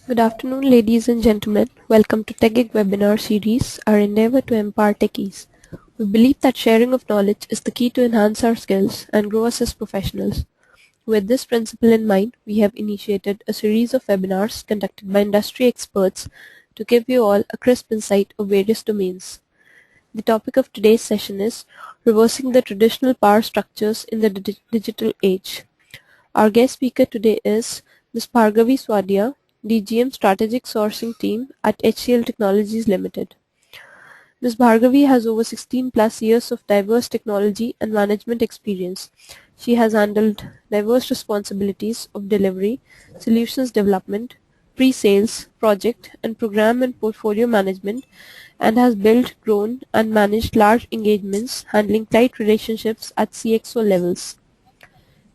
Good afternoon, ladies and gentlemen. Welcome to TechGig webinar series, our endeavor to empower techies. We believe that sharing of knowledge is the key to enhance our skills and grow us as professionals. With this principle in mind, we have initiated a series of webinars conducted by industry experts to give you all a crisp insight of various domains. The topic of today's session is reversing the traditional power structures in the digital age. Our guest speaker today is Ms. Bhargavi Swadia, DGM Strategic Sourcing Team at HCL Technologies Limited. Ms. Bhargavi has over 16 plus years of diverse technology and management experience. She has handled diverse responsibilities of delivery, solutions development, pre-sales, project and program and portfolio management, and has built, grown and managed large engagements handling tight relationships at CXO levels.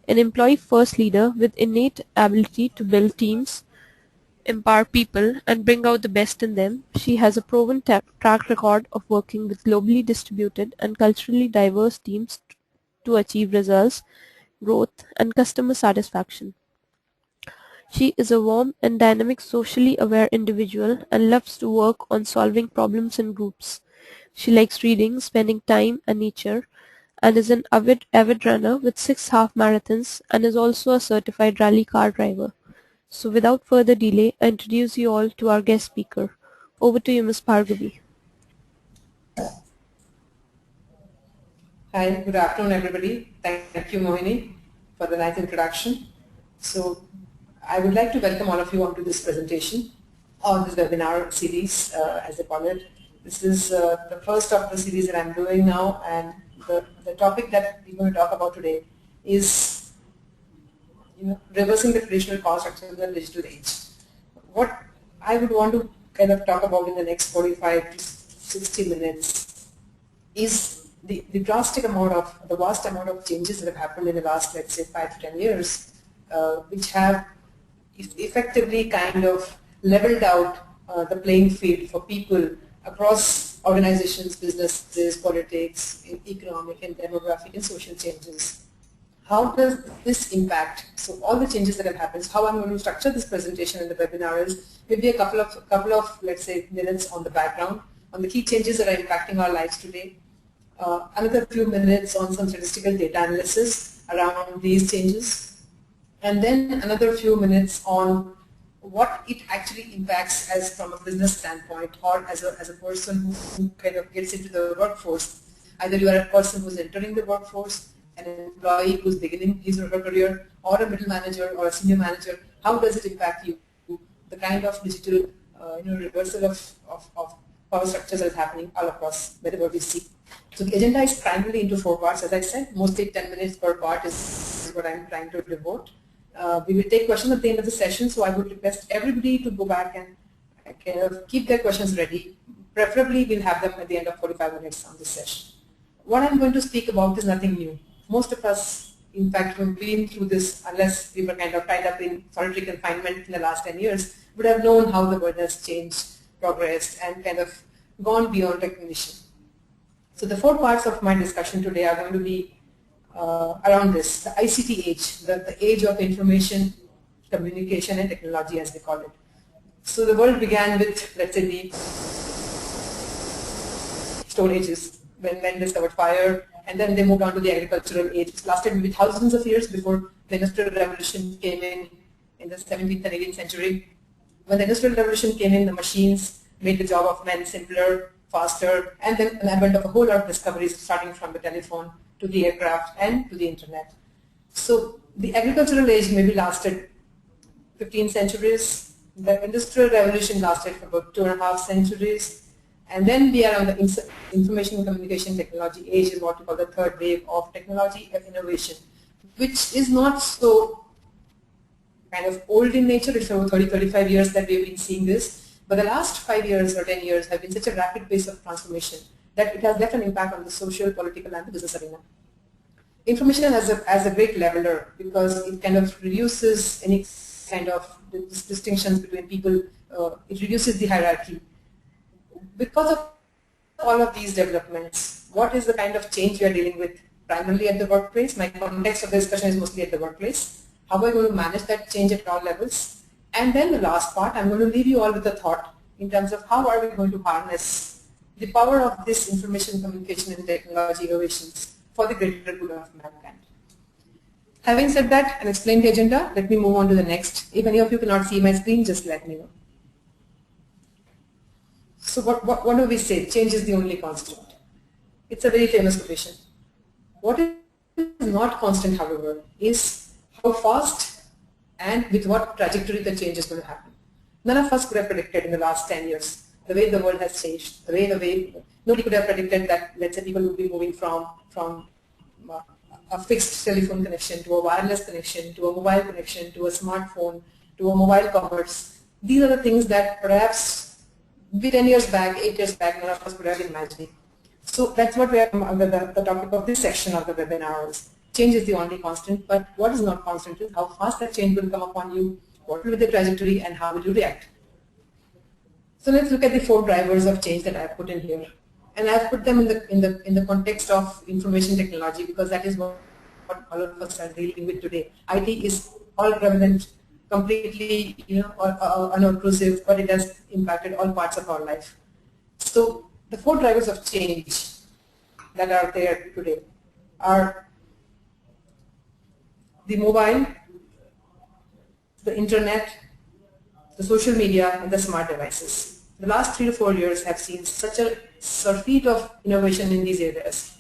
An employee-first leader with innate ability to build teams, empower people, and bring out the best in them, she has a proven track record of working with globally distributed and culturally diverse teams to achieve results, growth, and customer satisfaction. She is a warm and dynamic, socially aware individual and loves to work on solving problems in groups. She likes reading, spending time in nature, and is an avid runner with 6 half marathons and is also a certified rally car driver. So without further delay, I introduce you all to our guest speaker. Over to you, Ms. Bhargavi. Hi, good afternoon everybody. Thank you Mohini for the nice introduction. So I would like to welcome all of you onto this presentation or this webinar series as they call it. This is the first of the series that I'm doing now, and the topic that we're going to talk about today is reversing the traditional power structure in the digital age. What I would want to kind of talk about in the next 45 to 60 minutes is the vast amount of changes that have happened in the last, let's say, 5 to 10 years, which have effectively kind of leveled out the playing field for people across organizations, businesses, politics, economic and demographic and social changes. How does this impact? So all the changes that have happened, how I'm going to structure this presentation in the webinar is maybe a couple of let's say minutes on the background, on the key changes that are impacting our lives today. Another few minutes on some statistical data analysis around these changes, and then another few minutes on what it actually impacts as from a business standpoint or as a person who kind of gets into the workforce. Either you are a person who's entering the workforce, an employee who's beginning his or her career, or a middle manager or a senior manager. How does it impact you? The kind of digital reversal of power structures that is happening all across wherever we see. So the agenda is primarily into 4 parts, as I said. Mostly 10 minutes per part is what I'm trying to devote. We will take questions at the end of the session, so I would request everybody to go back and kind of keep their questions ready. Preferably, we'll have them at the end of 45 minutes on this session. What I'm going to speak about is nothing new. Most of us, in fact, who have been through this, unless we were kind of tied up in solitary confinement in the last 10 years, would have known how the world has changed, progressed, and kind of gone beyond recognition. So the 4 parts of my discussion today are going to be around this, the ICT age, the age of information, communication, and technology, as they call it. So the world began with, let's say, the Stone Ages, when men discovered fire, and then they moved on to the agricultural age. It lasted maybe thousands of years before the Industrial Revolution came in the 17th and 18th century. When the Industrial Revolution came in, the machines made the job of men simpler, faster, and then an advent of a whole lot of discoveries, starting from the telephone to the aircraft and to the internet. So the agricultural age maybe lasted 15 centuries. The Industrial Revolution lasted for about 2.5 centuries. And then we are on the information and communication technology age, is what we call the third wave of technology and innovation, which is not so kind of old in nature. It's over 30-35 years that we've been seeing this. But the last 5 years or 10 years have been such a rapid pace of transformation that it has left an impact on the social, political, and the business arena. Information as a great leveler, because it kind of reduces any kind of distinctions between people. It reduces the hierarchy. Because of all of these developments, what is the kind of change we are dealing with primarily at the workplace? My context of the discussion is mostly at the workplace. How are we going to manage that change at all levels? And then the last part, I'm going to leave you all with a thought in terms of how are we going to harness the power of this information communication and technology innovations for the greater good of mankind. Having said that and explained the agenda, let me move on to the next. If any of you cannot see my screen, just let me know. So what do we say? Change is the only constant. It's a very famous quotation. What is not constant, however, is how fast and with what trajectory the change is going to happen. None of us could have predicted in the last 10 years the way the world has changed, the way nobody could have predicted that, let's say, people would be moving from a fixed telephone connection to a wireless connection, to a mobile connection, to a smartphone, to a mobile commerce. These are the things that perhaps 10 years back, 8 years back, none of us could have imagined. So that's what we are under the topic of this section of the webinar is change is the only constant, but what is not constant is how fast that change will come upon you, what will be the trajectory, and how will you react. So let's look at the 4 drivers of change that I have put in here. And I've put them in the context of information technology because that is what all of us are dealing with today. IT is all prevalent, completely unobtrusive, but it has impacted all parts of our life. So the 4 drivers of change that are there today are the mobile, the internet, the social media, and the smart devices. The last 3 to 4 years have seen such a surfeit of innovation in these areas.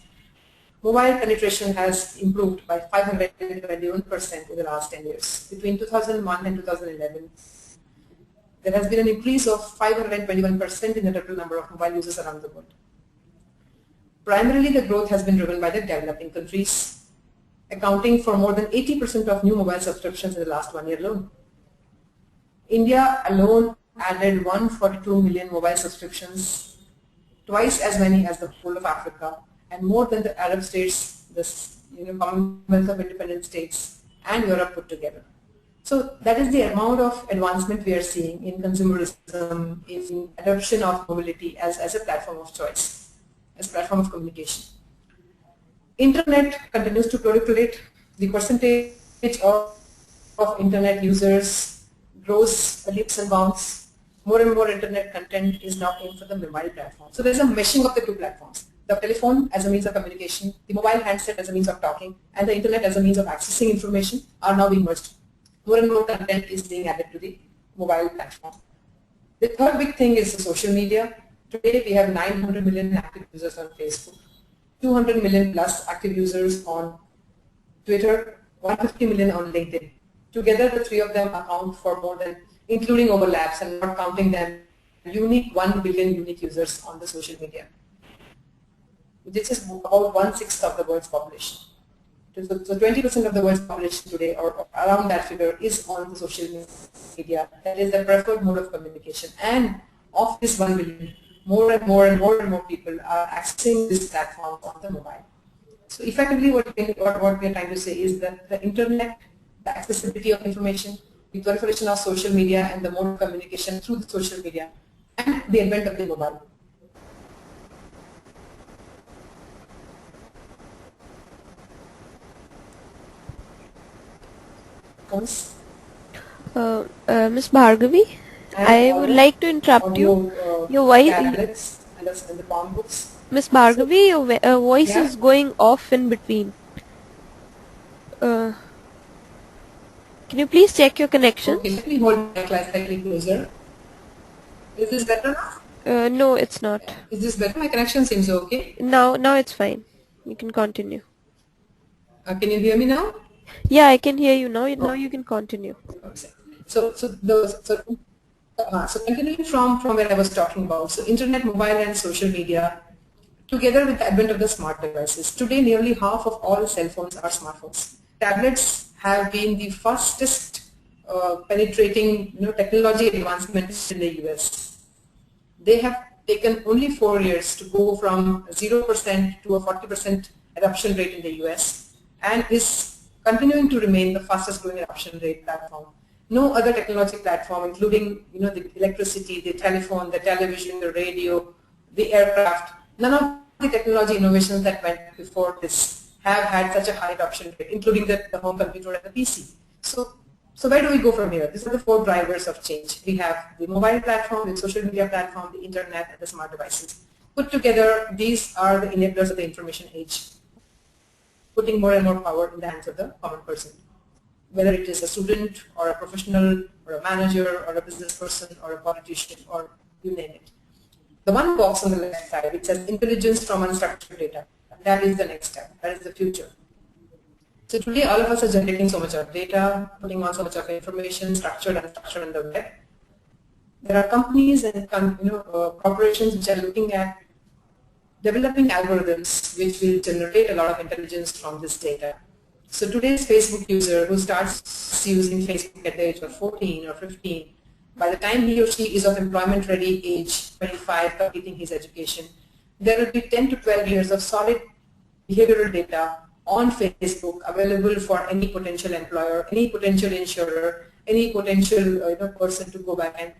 Mobile penetration has improved by 521% in the last 10 years. Between 2001 and 2011, there has been an increase of 521% in the total number of mobile users around the world. Primarily, the growth has been driven by the developing countries, accounting for more than 80% of new mobile subscriptions in the last 1 year alone. India alone added 142 million mobile subscriptions, twice as many as the whole of Africa, and more than the Arab states, the Commonwealth of Independent States, and Europe put together. So that is the amount of advancement we are seeing in consumerism, in adoption of mobility as a platform of choice, as a platform of communication. Internet continues to proliferate. The percentage of internet users grows leaps and bounds. More and more internet content is now aimed for the mobile platform. So there is a meshing of the 2 platforms. The telephone as a means of communication, the mobile handset as a means of talking, and the internet as a means of accessing information are now being merged. More and more content is being added to the mobile platform. The third big thing is the social media. Today we have 900 million active users on Facebook, 200 million plus active users on Twitter, 150 million on LinkedIn. Together the 3 of them account for more than, including overlaps and not counting them, 1 billion unique users on the social media. This is about 1/6 of the world's population. So 20% of the world's population today, or around that figure, is on the social media. That is the preferred mode of communication. And of this 1 billion, more and more people are accessing this platform on the mobile. So effectively what we are trying to say is that the internet, the accessibility of information, the proliferation of social media and the mode of communication through the social media, and the advent of the mobile. Miss Bhargavi, I would like to interrupt you. Your voice, tablets and the palm books. Miss Bhargavi, your voice is going off in between. Can you please check your connection? Okay, let me hold my class slightly closer. Is this better now? No, it's not. Is this better? My connection seems okay. Now it's fine. You can continue. Can you hear me now? Yeah, I can hear you now. Now you can continue. So continuing from where I was talking about, so internet, mobile and social media, together with the advent of the smart devices. Today nearly half of all cell phones are smartphones. Tablets have been the fastest penetrating technology advancements in the US. They have taken only 4 years to go from 0% to a 40% adoption rate in the US and is continuing to remain the fastest growing adoption rate platform. No other technology platform, including the electricity, the telephone, the television, the radio, the aircraft, none of the technology innovations that went before this have had such a high adoption rate, including the home computer and the PC. So So where do we go from here? These are the 4 drivers of change. We have the mobile platform, the social media platform, the internet, and the smart devices. Put together, these are the enablers of the information age, putting more and more power in the hands of the common person. Whether it is a student or a professional or a manager or a business person or a politician or you name it. The one box on the left side, which says intelligence from unstructured data, that is the next step, that is the future. So today all of us are generating so much of data, putting on so much of information, structured and unstructured on the web. There are companies and corporations which are looking at developing algorithms which will generate a lot of intelligence from this data. So today's Facebook user who starts using Facebook at the age of 14 or 15, by the time he or she is of employment ready age 25, completing his education, there will be 10 to 12 years of solid behavioral data on Facebook available for any potential employer, any potential insurer, any potential person to go back and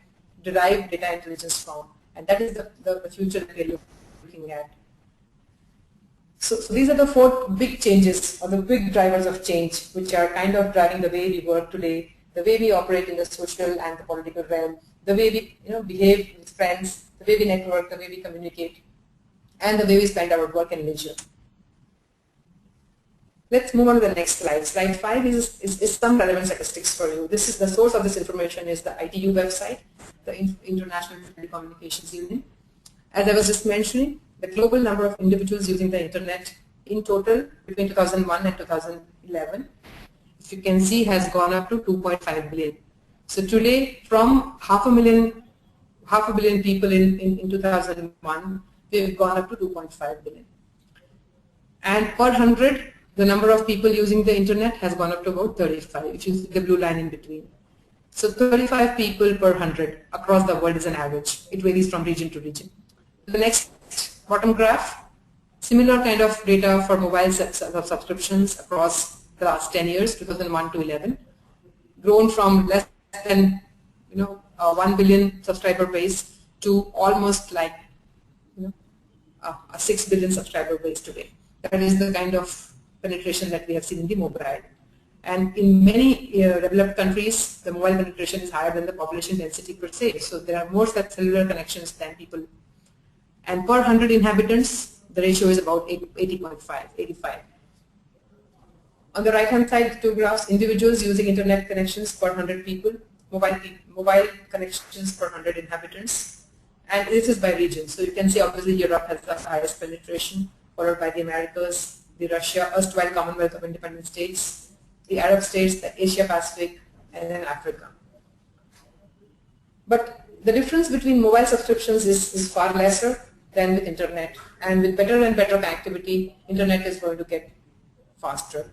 derive data intelligence from. And that is the future that we are looking at. So these are the 4 big changes or the big drivers of change which are kind of driving the way we work today, the way we operate in the social and the political realm, the way we behave with friends, the way we network, the way we communicate, and the way we spend our work and leisure. Let's move on to the next slide. Slide 5 is some relevant statistics for you. This is the source of this information is the ITU website, the International Telecommunications Union. As I was just mentioning, the global number of individuals using the internet in total between 2001 and 2011, if you can see, has gone up to 2.5 billion. So today, from half a billion people in 2001, we have gone up to 2.5 billion. And per 100, the number of people using the internet has gone up to about 35, which is the blue line in between. So 35 people per 100 across the world is an average. It varies from region to region. The next bottom graph, similar kind of data for mobile subscriptions across the last 10 years, 2001 to 11, grown from less than 1 billion subscriber base to almost like a 6 billion subscriber base today. That is the kind of penetration that we have seen in the mobile. And in many developed countries, the mobile penetration is higher than the population density per se. So there are more cellular connections than people. And per 100 inhabitants, the ratio is about 80.5, 85. On the right-hand side, 2 graphs, individuals using internet connections per 100 people, mobile connections per 100 inhabitants. And this is by region. So you can see obviously Europe has the highest penetration, followed by the Americas, the Russia, erstwhile Commonwealth of Independent States, the Arab states, the Asia Pacific, and then Africa. But the difference between mobile subscriptions is far lesser than with internet. And with better and better connectivity, internet is going to get faster.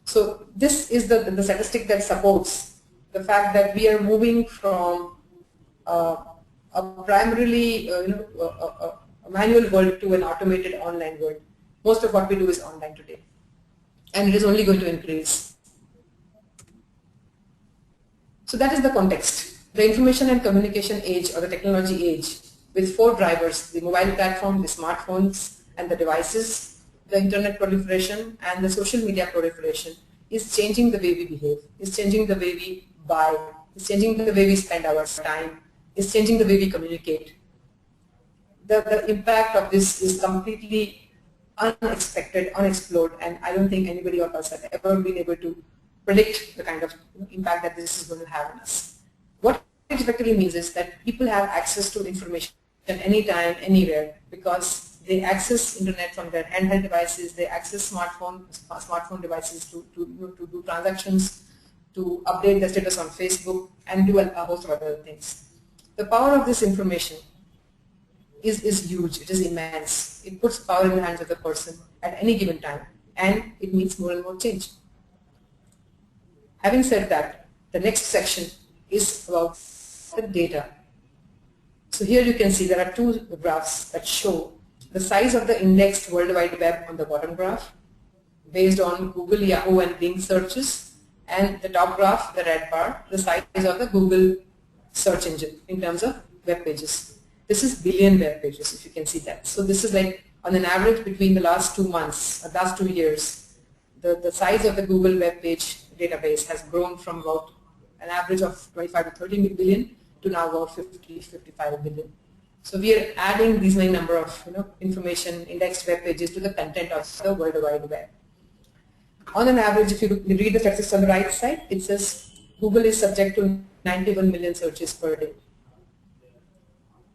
So this is the statistic that supports the fact that we are moving from a primarily a manual world to an automated online world. Most of what we do is online today, and it is only going to increase. So that is the context. The information and communication age or the technology age with 4 drivers, the mobile platform, the smartphones and the devices, the internet proliferation and the social media proliferation is changing the way we behave, is changing the way we buy, is changing the way we spend our time, is changing the way we communicate. The impact of this is completely unexpected, unexplored, and I don't think anybody of us has ever been able to predict the kind of impact that this is going to have on us. What it effectively means is that people have access to information anytime, anywhere, because they access internet from their handheld devices, they access smartphone devices to do transactions, to update the status on Facebook, and do a host of other things. The power of this information is huge, it is immense. It puts power in the hands of the person at any given time, and it means more and more change. Having said that, the next section is about the data. So here you can see there are 2 graphs that show the size of the indexed World Wide Web on the bottom graph based on Google, Yahoo and Bing searches, and the top graph, the red bar, the size of the Google search engine in terms of web pages. This is billion web pages, if you can see that. So this is like on an average between the last 2 months, or last 2 years, the size of the Google web page database has grown from about an average of 25 to 30 billion to now about 50, 55 billion. So we are adding these many number of information indexed web pages to the content of the World Wide Web. On an average, if you read the statistics on the right side, it says Google is subject to 91 million searches per day.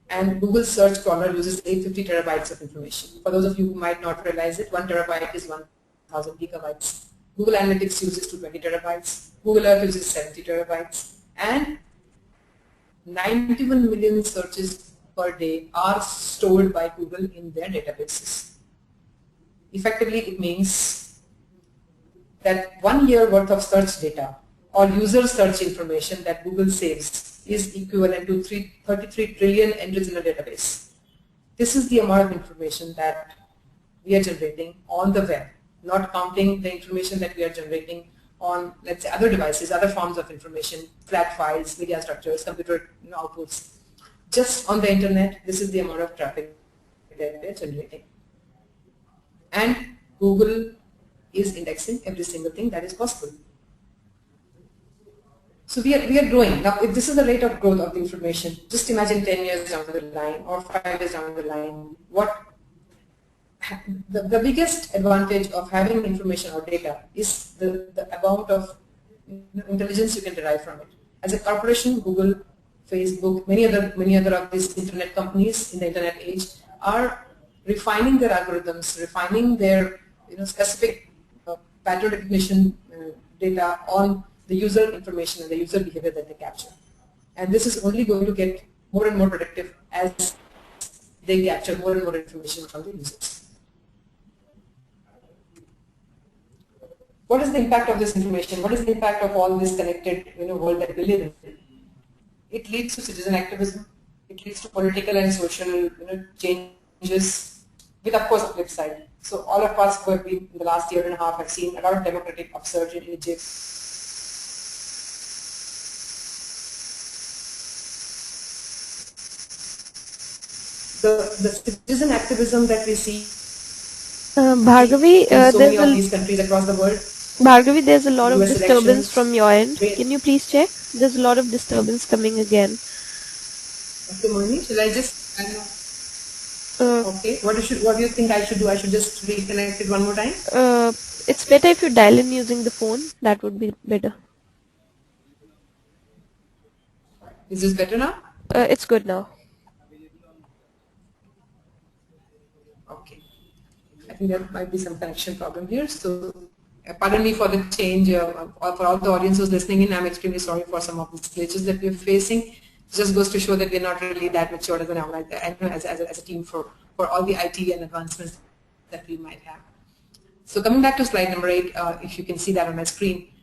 And Google search crawler uses 850 terabytes of information. For those of you who might not realize it, 1 terabyte is 1000 gigabytes. Google Analytics uses 220 terabytes. Google Earth uses 70 terabytes. And 91 million searches per day are stored by Google in their databases. Effectively, it means that 1 year worth of search data or user search information that Google saves is equivalent to 33 trillion entries in a database. This is the amount of information that we are generating on the web, not counting the information that we are generating on, let's say, other devices, other forms of information, flat files, media structures, computer outputs. Just on the internet, this is the amount of traffic that we are generating. And Google is indexing every single thing that is possible. So we are growing. Now, if this is the rate of growth of the information, just imagine 10 years down the line or 5 years down the line, the biggest advantage of having information or data is the amount of intelligence you can derive from it. As a corporation, Google, Facebook, many other of these internet companies in the internet age are refining their algorithms, refining their specific pattern recognition data on the user information and the user behavior that they capture. And this is only going to get more and more predictive as they capture more and more information from the users. What is the impact of this information? What is the impact of all this connected world that we live in? It leads to citizen activism. It leads to political and social changes, with of course a flip side. So all of us who have been in the last year and a half have seen a lot of democratic upsurge in Egypt. The citizen activism that we see Bhargavi, in so many of these countries across the world. Bhargavi, there's a lot of US disturbance elections. from your end. Can you please check? There's a lot of disturbance coming again. Okay, Mohini, shall I just? Okay. What do you think I should do? I should just reconnect it one more time. It's better if you dial in using the phone. That would be better. Is this better now? It's good now. Okay. I think there might be some connection problem here. So, pardon me for the change. For all the audience who's listening in, I'm extremely sorry for some of the glitches that we're facing. It just goes to show that we're not really that mature as a team for all the IT and advancements that we might have. So coming back to slide number 8, if you can see that on my screen,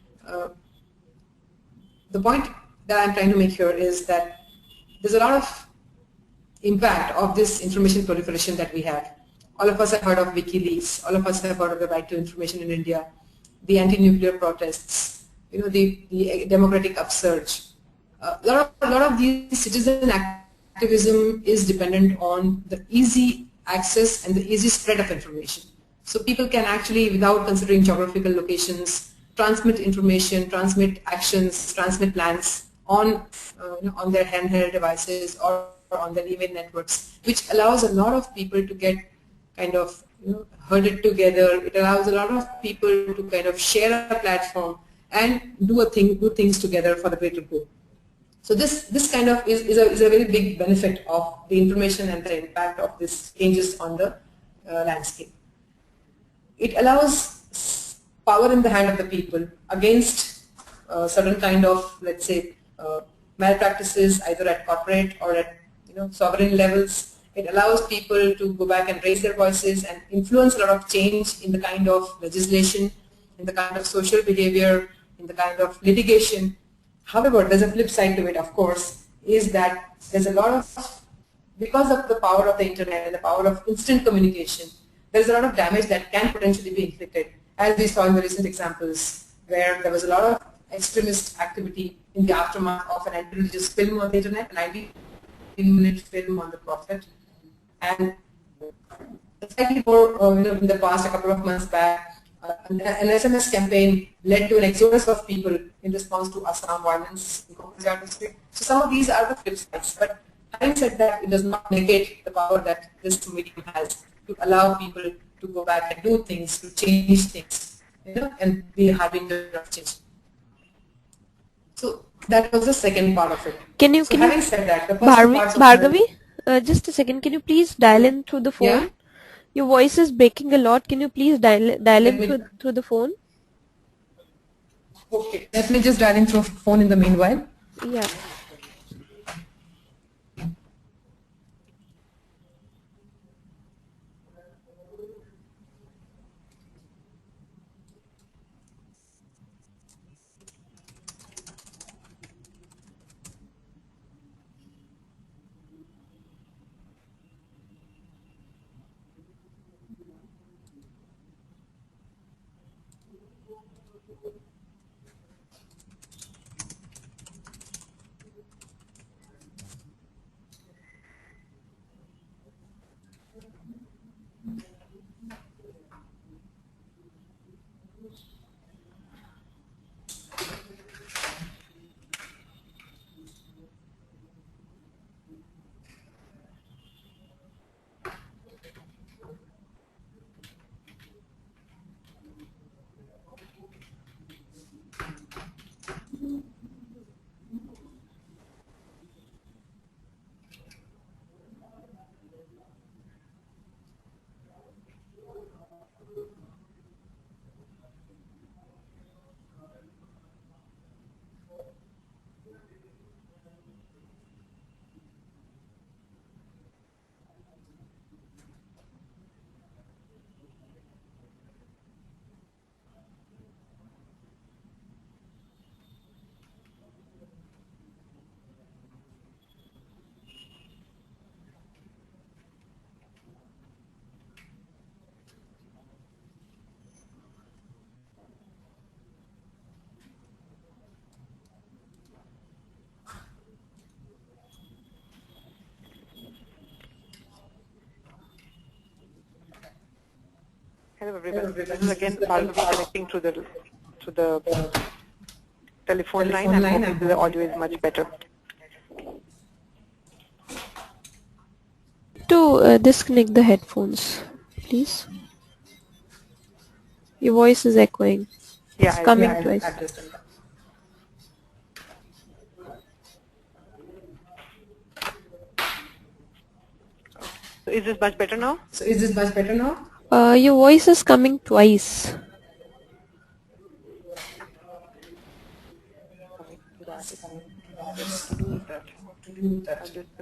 the point that I'm trying to make here is that there's a lot of impact of this information proliferation that we have. All of us have heard of WikiLeaks. All of us have heard of the right to information in India, the anti-nuclear protests, the democratic upsurge. A lot of these citizen activism is dependent on the easy access and the easy spread of information. So people can actually, without considering geographical locations, transmit information, transmit actions, transmit plans on their handheld devices or on their email networks, which allows a lot of people to get kind of herded together. It allows a lot of people to kind of share a platform and do things together for the greater good. So this kind of is a very big benefit of the information and the impact of these changes on the landscape. It allows power in the hand of the people against certain kind of, let's say, malpractices either at corporate or at sovereign levels. It allows people to go back and raise their voices and influence a lot of change in the kind of legislation, in the kind of social behavior, in the kind of litigation. However, there's a flip side to it, of course, is that there's a lot of, because of the power of the internet and the power of instant communication, there's a lot of damage that can potentially be inflicted, as we saw in the recent examples, where there was a lot of extremist activity in the aftermath of an anti-religious film on the internet, an 19-minute film on the Prophet. And slightly more, in the past, a couple of months back, an SMS campaign led to an exodus of people in response to Assam violence in Kokrajar district. So some of these are the flip sides. But having said that, it does not negate the power that this medium has to allow people to go back and do things, to change things, and be a harbinger of change. So that was the second part of it. So having said that, the first two parts of Bhargavi, just a second. Can you please dial in through the phone? Yeah. Your voice is breaking a lot. Can you please dial in through the phone? Okay. Let me just dial in through phone in the meanwhile. Yeah. Hello everyone. This is again Bhargavi connecting to the telephone line. I'm hoping the audio is much better. To disconnect the headphones, please. Your voice is echoing. Yeah, It's coming twice. So is this much better now? Your voice is coming twice.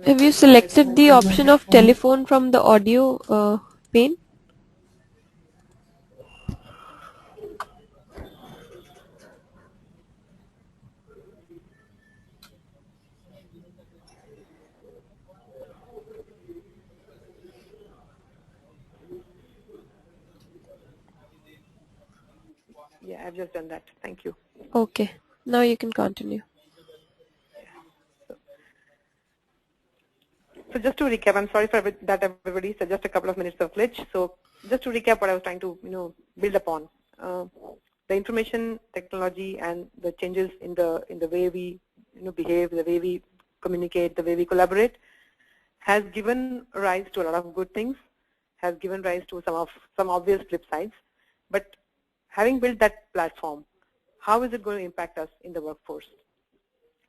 Have you selected the option of telephone from the audio pane? Yeah, I've just done that. Thank you. Okay. Now you can continue. So just to recap, I'm sorry for that everybody. So just a couple of minutes of glitch. So just to recap what I was trying to build upon. The information technology and the changes in the way we behave, the way we communicate, the way we collaborate, has given rise to a lot of good things, has given rise to some obvious flip sides. But having built that platform, how is it going to impact us in the workforce?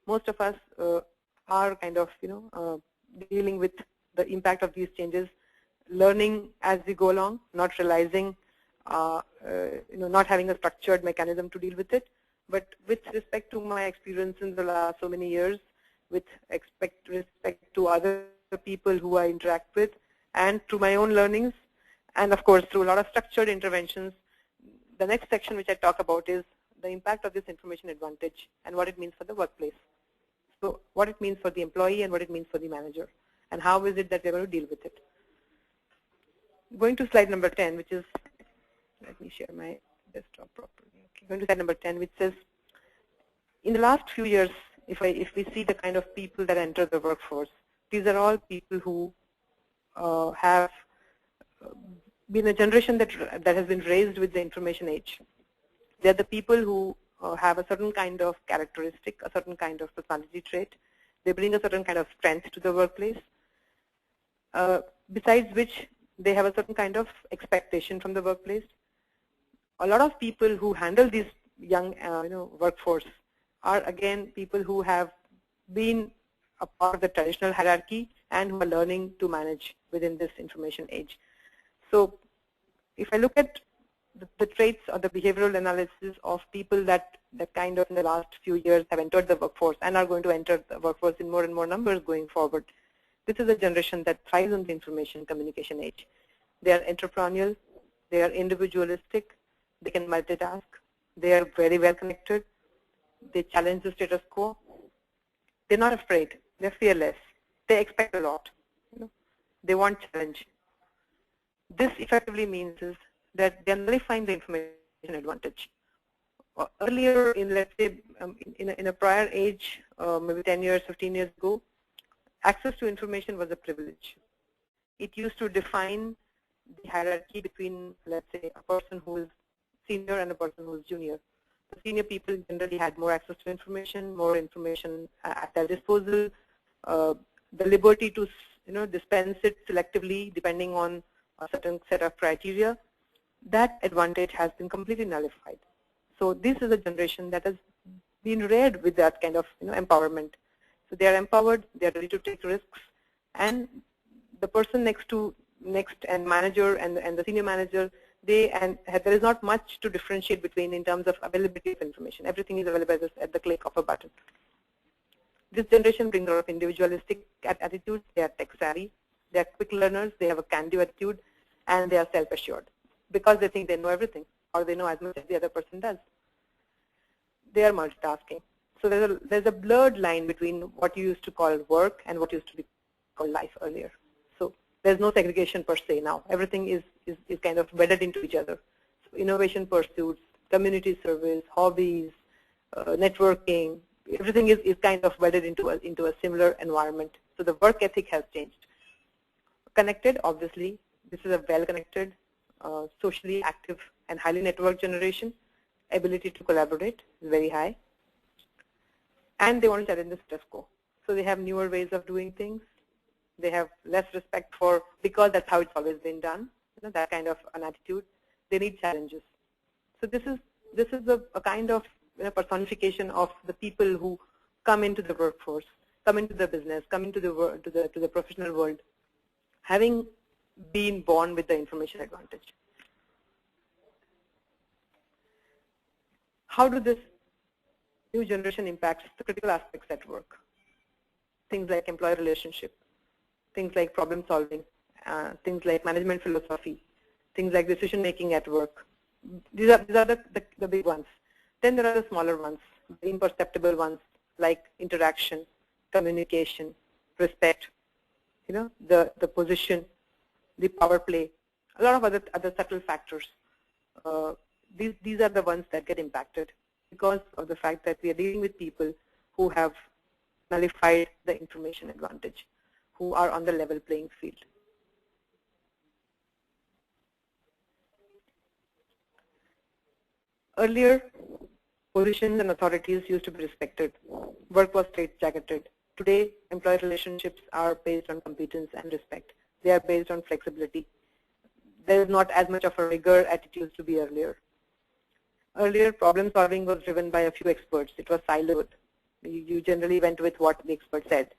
Most of us are kind of dealing with the impact of these changes, learning as we go along, not realizing, not having a structured mechanism to deal with it. But with respect to my experience in the last so many years, with respect to other people who I interact with, and to my own learnings, and of course through a lot of structured interventions, the next section which I talk about is the impact of this information advantage and what it means for the workplace. So what it means for the employee and what it means for the manager, and how is it that we're going to deal with it. Going to slide number 10, which is, let me share my desktop properly. Okay, going to slide number 10, which says, in the last few years, if we see the kind of people that enter the workforce, these are all people who have been a generation that has been raised with the information age. They're the people who have a certain kind of characteristic, a certain kind of personality trait. They bring a certain kind of strength to the workplace. Besides which, they have a certain kind of expectation from the workplace. A lot of people who handle this young workforce are again people who have been a part of the traditional hierarchy and who are learning to manage within this information age. So if I look at the traits or the behavioral analysis of people that kind of in the last few years have entered the workforce and are going to enter the workforce in more and more numbers going forward, this is a generation that thrives on the information communication age. They are entrepreneurial, they are individualistic, they can multitask, they are very well connected, they challenge the status quo, they're not afraid, they're fearless, they expect a lot, they want challenge. This effectively means is that they're nullifying the information advantage. Earlier in, let's say, in a prior age, maybe 10 years, 15 years ago, access to information was a privilege. It used to define the hierarchy between, let's say, a person who is senior and a person who is junior. The senior people generally had more access to information, more information at their disposal, the liberty to dispense it selectively depending on a certain set of criteria. That advantage has been completely nullified. So this is a generation that has been reared with that kind of empowerment. So they are empowered, they are ready to take risks, and the person next and manager and the senior manager, there is not much to differentiate between in terms of availability of information. Everything is available at the click of a button. This generation brings a lot of individualistic attitudes. They are tech savvy, they are quick learners, they have a can-do attitude, and they are self-assured because they think they know everything or they know as much as the other person does. They are multitasking. So there's a blurred line between what you used to call work and what used to be called life earlier. So there's no segregation per se now. Everything is kind of wedded into each other. So innovation pursuits, community service, hobbies, networking, everything is kind of wedded into a similar environment. So the work ethic has changed. Connected, obviously, this is a well-connected, socially active and highly networked generation. Ability to collaborate is very high. And they want to challenge the status quo. So they have newer ways of doing things. They have less respect for, because that's how it's always been done, that kind of an attitude. They need challenges. So this is a kind of personification of the people who come into the workforce, come into the business, come into the professional world, having been born with the information advantage. How do this new generation impacts the critical aspects at work? Things like employee relationship, things like problem solving, things like management philosophy, things like decision making at work. These are the big ones. Then there are the smaller ones, the imperceptible ones like interaction, communication, respect, the position, the power play, a lot of other subtle factors. These are the ones that get impacted because of the fact that we are dealing with people who have nullified the information advantage, who are on the level playing field. Earlier, positions and authorities used to be respected. Work was straight-jacketed. Today, employee relationships are based on competence and respect. They are based on flexibility. There is not as much of a rigor as it used to be earlier. Earlier, problem solving was driven by a few experts. It was siloed. You generally went with what the expert said.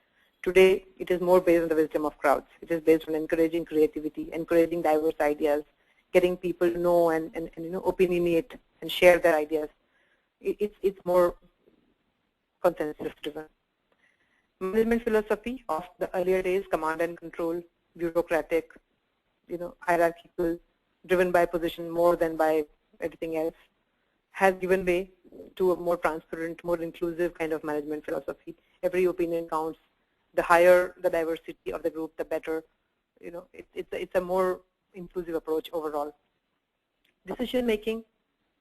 Today, it is more based on the wisdom of crowds. It is based on encouraging creativity, encouraging diverse ideas, getting people to know and opinionate and share their ideas. It's more consensus-driven. Management philosophy of the earlier days, command and control, bureaucratic, hierarchical, driven by position more than by everything else, has given way to a more transparent, more inclusive kind of management philosophy. Every opinion counts. The higher the diversity of the group, the better. It's a more inclusive approach overall. Decision making,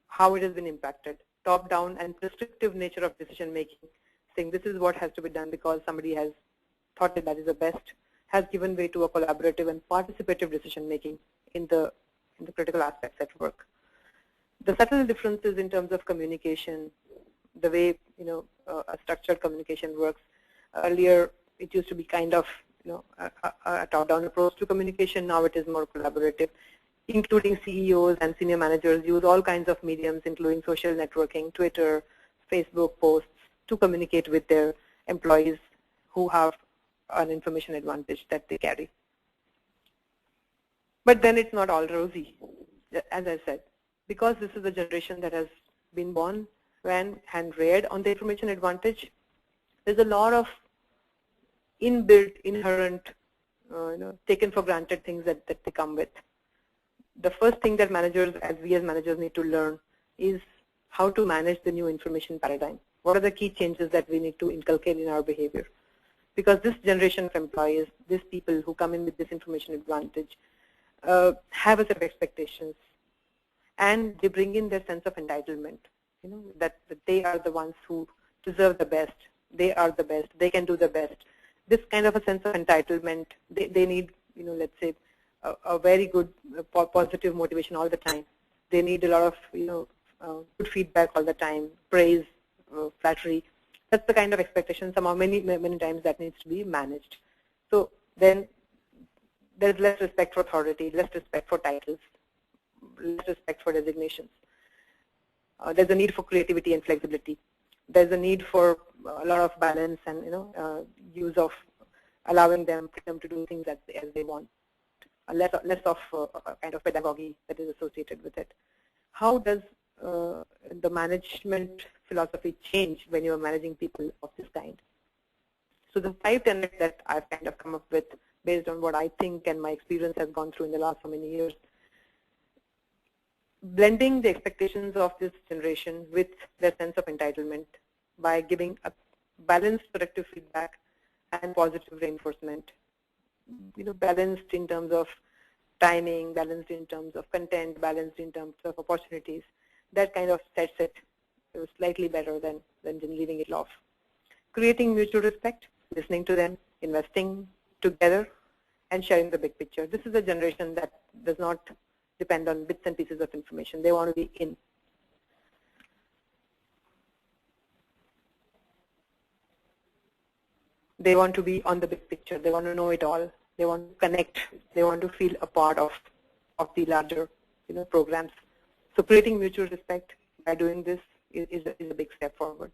how it has been impacted. Top-down and prescriptive nature of decision making, saying this is what has to be done because somebody has thought that is the best, has given way to a collaborative and participative decision making in the in the critical aspects at work. The subtle differences in terms of communication, the way a structured communication works. Earlier, it used to be kind of a top-down approach to communication. Now it is more collaborative, including CEOs and senior managers use all kinds of mediums, including social networking, Twitter, Facebook posts, to communicate with their employees who have an information advantage that they carry. But then it's not all rosy, as I said, because this is a generation that has been born and reared on the information advantage. There's a lot of inbuilt, inherent, taken for granted things that they come with. The first thing that we as managers need to learn is how to manage the new information paradigm. What are the key changes that we need to inculcate in our behavior? Because this generation of employees, these people who come in with this information advantage, have a set of expectations, and they bring in their sense of entitlement. That they are the ones who deserve the best. They are the best. They can do the best. This kind of a sense of entitlement, they need, let's say, a very good positive motivation all the time. They need a lot of, good feedback all the time, praise, flattery. That's the kind of expectation somehow many times that needs to be managed. So then there's less respect for authority, less respect for titles, less respect for designations. There's a need for creativity and flexibility. There's a need for a lot of balance and use of allowing them freedom to do things as they want. Less of a kind of pedagogy that is associated with it. How does the management philosophy change when you're managing people of this kind? So the 5 tenets that I've kind of come up with based on what I think and my experience has gone through in the last so many years. Blending the expectations of this generation with their sense of entitlement by giving a balanced productive feedback and positive reinforcement. Balanced in terms of timing, balanced in terms of content, balanced in terms of opportunities. That kind of sets it slightly better than leaving it off. Creating mutual respect, listening to them, investing together, and sharing the big picture. This is a generation that does not depend on bits and pieces of information. They want to be in. They want to be on the big picture. They want to know it all. They want to connect. They want to feel a part of the larger programs. So creating mutual respect by doing this is a big step forward.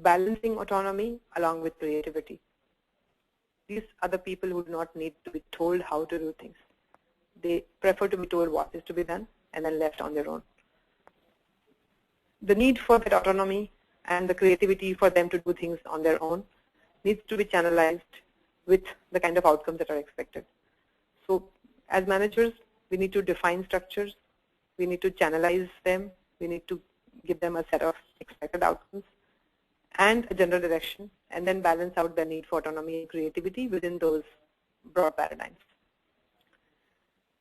Balancing autonomy along with creativity. These are the people who do not need to be told how to do things. They prefer to be told what is to be done and then left on their own. The need for that autonomy and the creativity for them to do things on their own needs to be channelized with the kind of outcomes that are expected. So as managers, we need to define structures. We need to channelize them. We need to give them a set of expected outcomes and a general direction, and then balance out the need for autonomy and creativity within those broad paradigms.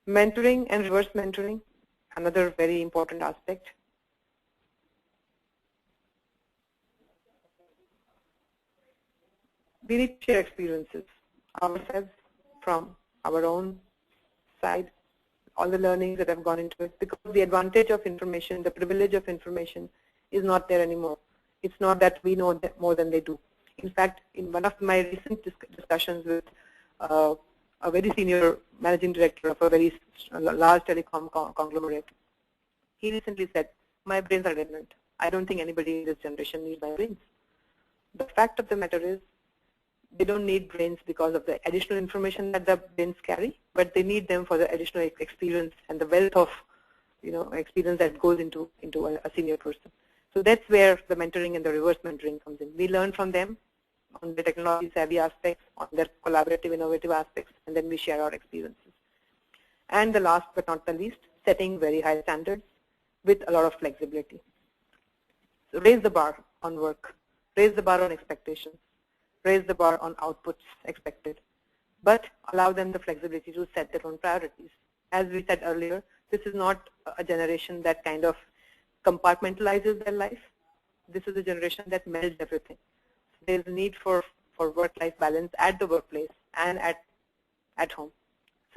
Mentoring and reverse mentoring, another very important aspect. We need to share experiences ourselves from our own side, all the learnings that have gone into it, because the advantage of information, the privilege of information is not there anymore. It's not that we know more than they do. In fact, in one of my recent discussions with a very senior managing director of a very large telecom conglomerate, he recently said, my brains are redundant. I don't think anybody in this generation needs my brains. The fact of the matter is, they don't need brains because of the additional information that the brains carry, but they need them for the additional experience and the wealth of experience that goes into a senior person. So that's where the mentoring and the reverse mentoring comes in. We learn from them on the technology savvy aspects, on their collaborative, innovative aspects, and then we share our experiences. And the last but not the least, setting very high standards with a lot of flexibility. So raise the bar on work, raise the bar on expectations, raise the bar on outputs expected, but allow them the flexibility to set their own priorities. As we said earlier, this is not a generation that kind of compartmentalizes their life. This is a generation that melds everything. So there's a need for work-life balance at the workplace and at home.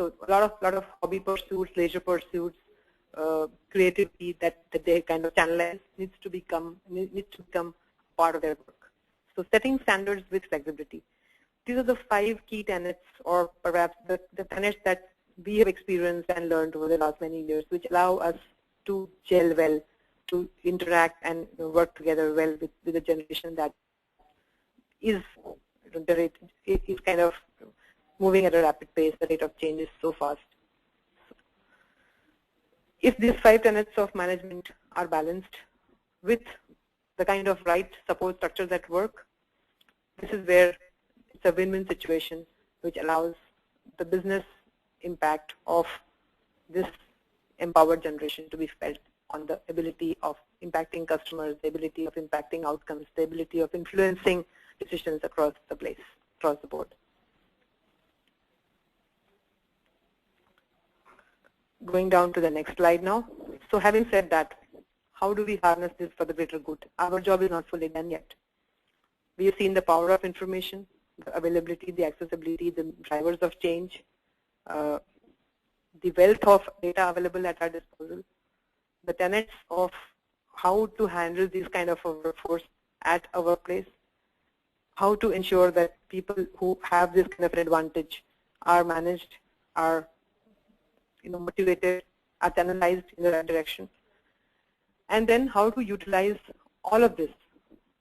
So a lot of hobby pursuits, leisure pursuits, creativity that they kind of channelize needs to become part of their work. So setting standards with flexibility. These are the 5 key tenets, or perhaps the tenets that we have experienced and learned over the last many years, which allow us to gel well, to interact and work together well with a generation that is kind of moving at a rapid pace. The rate of change is so fast. If these 5 tenets of management are balanced with the kind of right support structures at work, this is where it's a win-win situation which allows the business impact of this empowered generation to be felt on the ability of impacting customers, the ability of impacting outcomes, the ability of influencing decisions across the place, across the board. Going down to the next slide now. So having said that, how do we harness this for the greater good? Our job is not fully done yet. We have seen the power of information, the availability, the accessibility, the drivers of change, the wealth of data available at our disposal, the tenets of how to handle this kind of a workforce at a workplace, how to ensure that people who have this kind of an advantage are managed, are motivated, are channelized in the right direction, and then how to utilize all of this,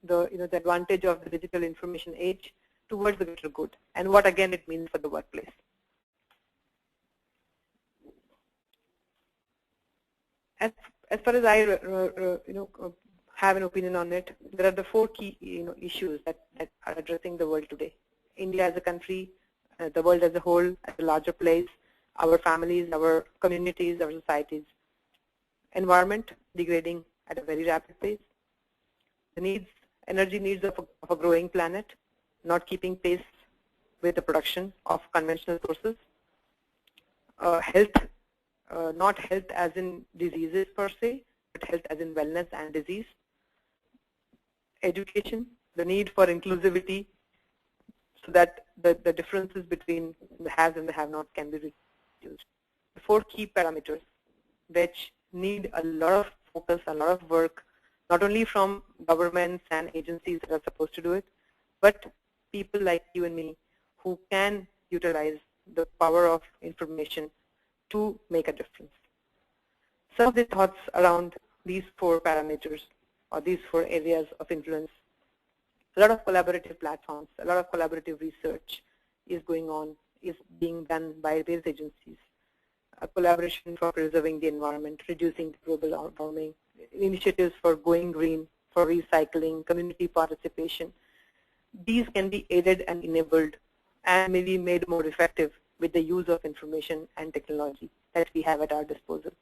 the advantage of the digital information age towards the greater good, and what again it means for the workplace. As far as I have an opinion on it, there are the 4 key issues that are addressing the world today. India as a country, the world as a whole, as a larger place, our families, our communities, our societies. Environment degrading at a very rapid pace. The energy needs of a growing planet, not keeping pace with the production of conventional sources. Health, not health as in diseases per se, but health as in wellness and disease. Education, the need for inclusivity so that the differences between the haves and the have-not can be reduced. The 4 key parameters which need a lot of focus, a lot of work, not only from governments and agencies that are supposed to do it, but people like you and me who can utilize the power of information to make a difference. Some of the thoughts around these 4 parameters or these 4 areas of influence. A lot of collaborative platforms, a lot of collaborative research is going on, is being done by various agencies. A collaboration for preserving the environment, reducing global warming, initiatives for going green, for recycling, community participation. These can be aided and enabled and maybe made more effective with the use of information and technology that we have at our disposal.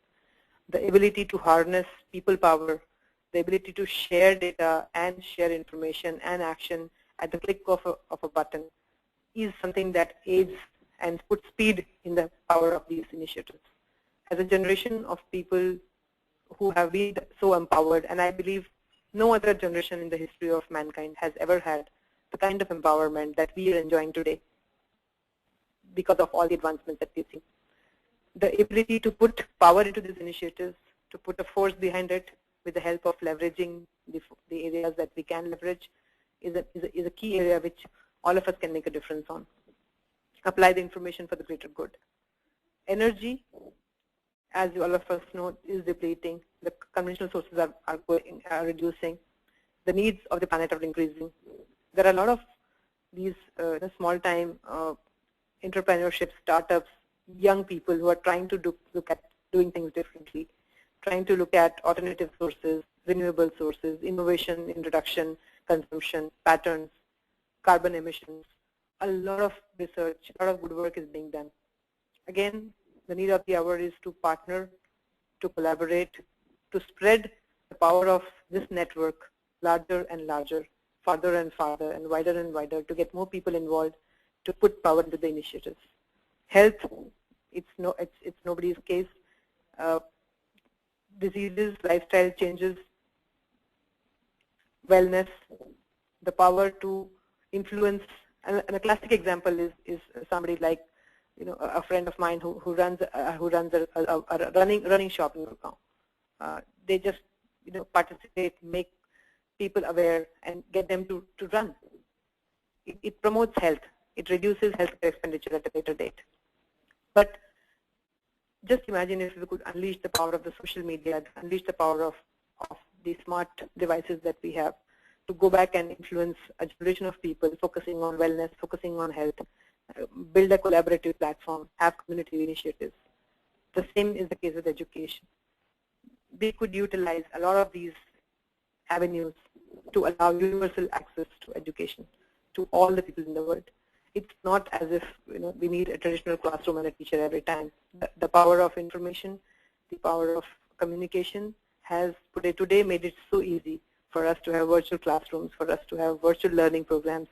The ability to harness people power, the ability to share data and share information and action at the click of a button is something that aids and puts speed in the power of these initiatives. As a generation of people who have been so empowered, and I believe no other generation in the history of mankind has ever had the kind of empowerment that we are enjoying today because of all the advancements that we've seen. The ability to put power into these initiatives, to put a force behind it with the help of leveraging the areas that we can leverage is a key area which all of us can make a difference on. Apply the information for the greater good. Energy, as all of us know, is depleting. The conventional sources are reducing. The needs of the planet are increasing. There are a lot of these small-time entrepreneurship startups, young people who are trying to look at doing things differently, trying to look at alternative sources, renewable sources, innovation, introduction, consumption, patterns, carbon emissions. A lot of research, a lot of good work is being done. Again, the need of the hour is to partner, to collaborate, to spread the power of this network larger and larger, farther and farther, and wider, to get more people involved, to put power into the initiatives. Health, it's nobody's case. Diseases, lifestyle changes, wellness, the power to influence. And a classic example is somebody like a friend of mine who runs a running shop in Gurgaon. They just participate, make people aware, and get them to run. It promotes health. It reduces healthcare expenditure at a later date. But just imagine if we could unleash the power of the social media, unleash the power of the smart devices that we have to go back and influence a generation of people focusing on wellness, focusing on health, build a collaborative platform, have community initiatives. The same is the case with education. We could utilize a lot of these avenues to allow universal access to education to all the people in the world. It's not as if we need a traditional classroom and a teacher every time. The power of information, the power of communication has today made it so easy for us to have virtual classrooms, for us to have virtual learning programs,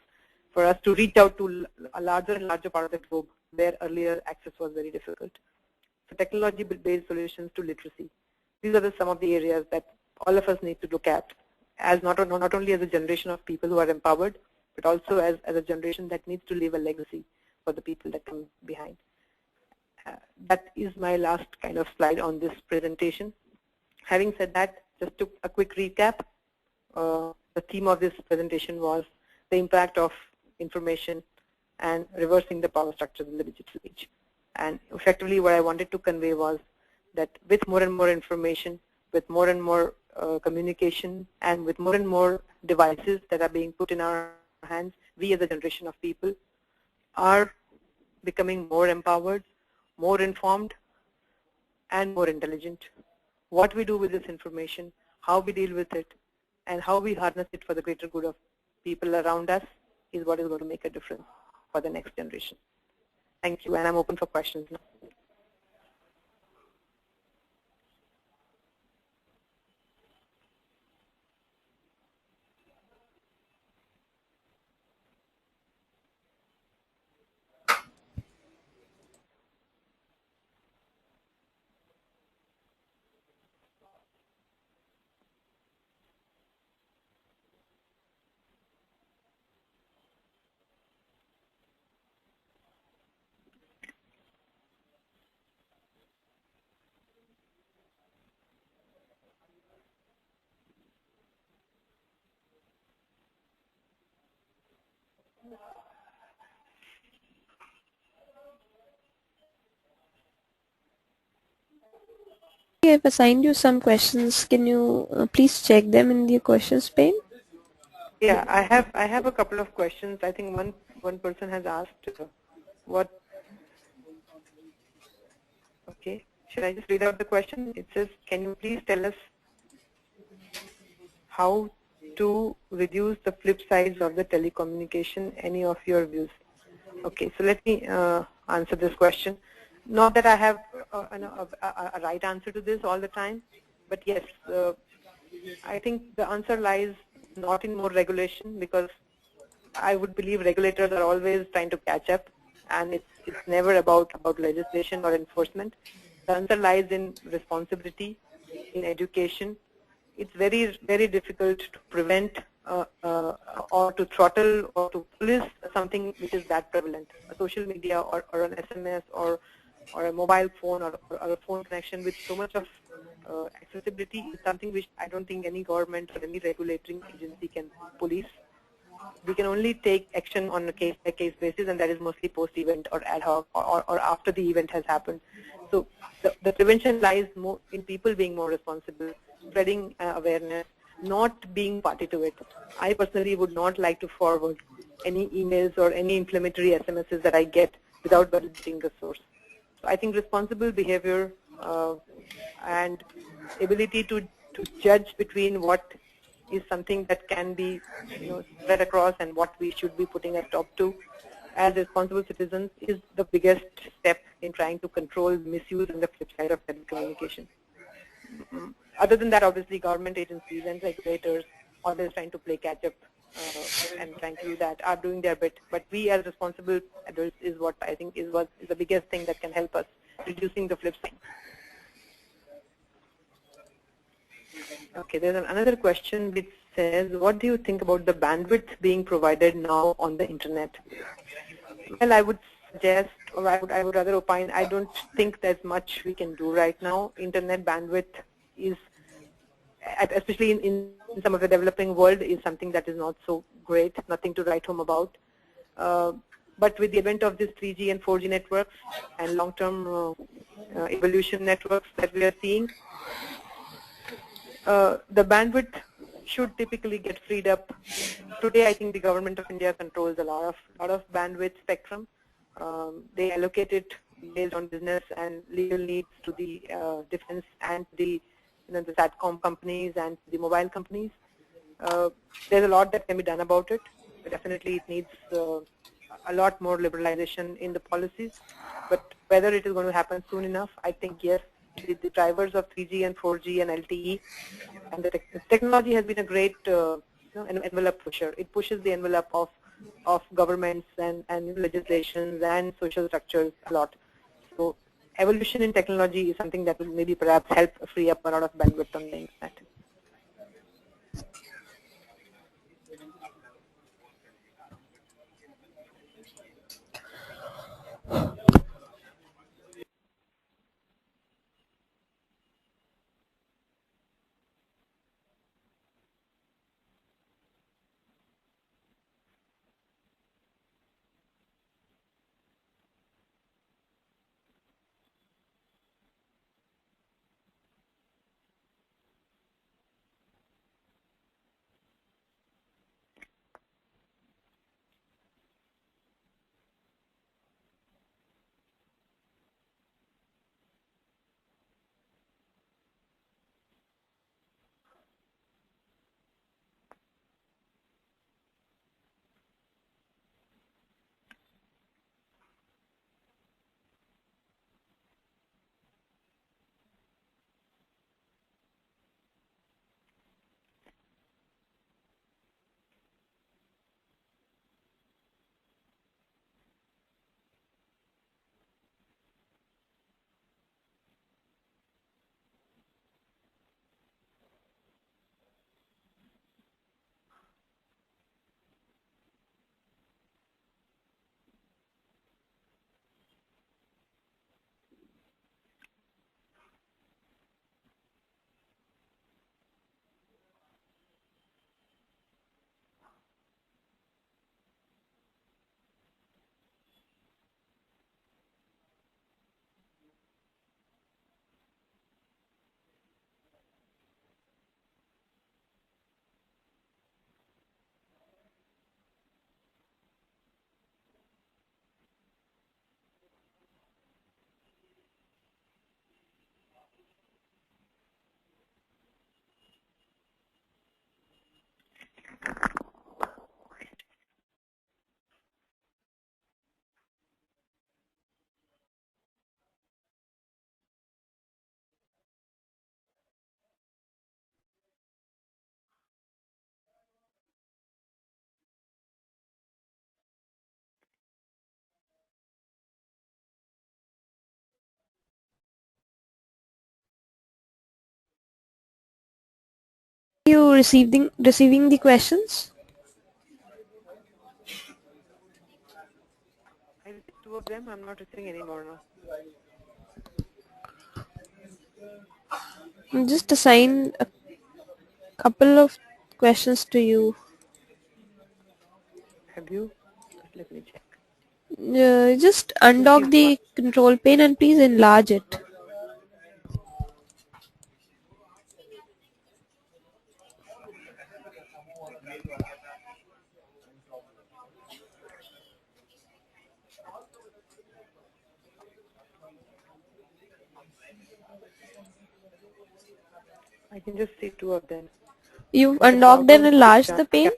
for us to reach out to a larger and larger part of the globe where earlier access was very difficult. So technology-based solutions to literacy. These are some of the areas that all of us need to look at as not only as a generation of people who are empowered, but also as a generation that needs to leave a legacy for the people that come behind. That is my last kind of slide on this presentation. Having said that, just to a quick recap, the theme of this presentation was the impact of information and reversing the power structures in the digital age. And effectively what I wanted to convey was that with more and more information, with more and more communication, and with more and more devices that are being put in our hands, we as a generation of people are becoming more empowered, more informed, and more intelligent. What we do with this information, how we deal with it, and how we harness it for the greater good of people around us is what is going to make a difference for the next generation. Thank you, and I'm open for questions now. I've assigned you some questions. Can you please check them in the questions pane? Yeah, I have a couple of questions. I think one person has asked what. Okay, should I just read out the question? It says, can you please tell us how to reduce the flip sides of the telecommunication? Any of your views? Okay, so let me answer this question. Not that I have a right answer to this all the time, but yes, I think the answer lies not in more regulation, because I would believe regulators are always trying to catch up, and it's never about legislation or enforcement. The answer lies in responsibility, in education. It's very difficult to prevent or to throttle or to police something which is that prevalent. A social media or an SMS or a mobile phone or a phone connection with so much of accessibility is something which I don't think any government or any regulating agency can police. We can only take action on a case-by-case basis, and that is mostly post-event or ad hoc or after the event has happened. So the prevention lies more in people being more responsible, spreading awareness, not being party to it. I personally would not like to forward any emails or any inflammatory SMSs that I get without validating the source. So I think responsible behavior and ability to judge between what is something that can be spread across and what we should be putting a stop to as responsible citizens is the biggest step in trying to control misuse and the flip side of telecommunication. Other than that, obviously government agencies and regulators always trying to play catch up and trying to do that are doing their bit, but we as responsible adults is what I think is the biggest thing that can help us reducing the flip side. Okay, there's another question which says, what do you think about the bandwidth being provided now on the internet? Well, I would suggest, or I would rather opine, I don't think there's much we can do right now. Internet bandwidth is, especially in some of the developing world, is something that is not so great, nothing to write home about. But with the advent of this 3G and 4G networks and long-term evolution networks that we are seeing, the bandwidth should typically get freed up. Today, I think the government of India controls a lot of bandwidth spectrum. They allocate it based on business and legal needs to the defense and the the SATCOM companies and the mobile companies. There's a lot that can be done about it. But definitely, it needs a lot more liberalization in the policies. But whether it is going to happen soon enough, I think yes. The drivers of 3G and 4G and LTE, and the technology has been a great an envelope pusher. It pushes the envelope of governments and legislations and social structures a lot. So evolution in technology is something that will maybe perhaps help free up a lot of bandwidth on the internet. You receiving the questions? I received 2 of them. I'm not receiving any more now. Just assign a couple of questions to you. Have you? Let me check. Just undock Received one. the control pane and please enlarge it. I can just see 2 of them. You've With the undocked and power switched enlarged on. the pane?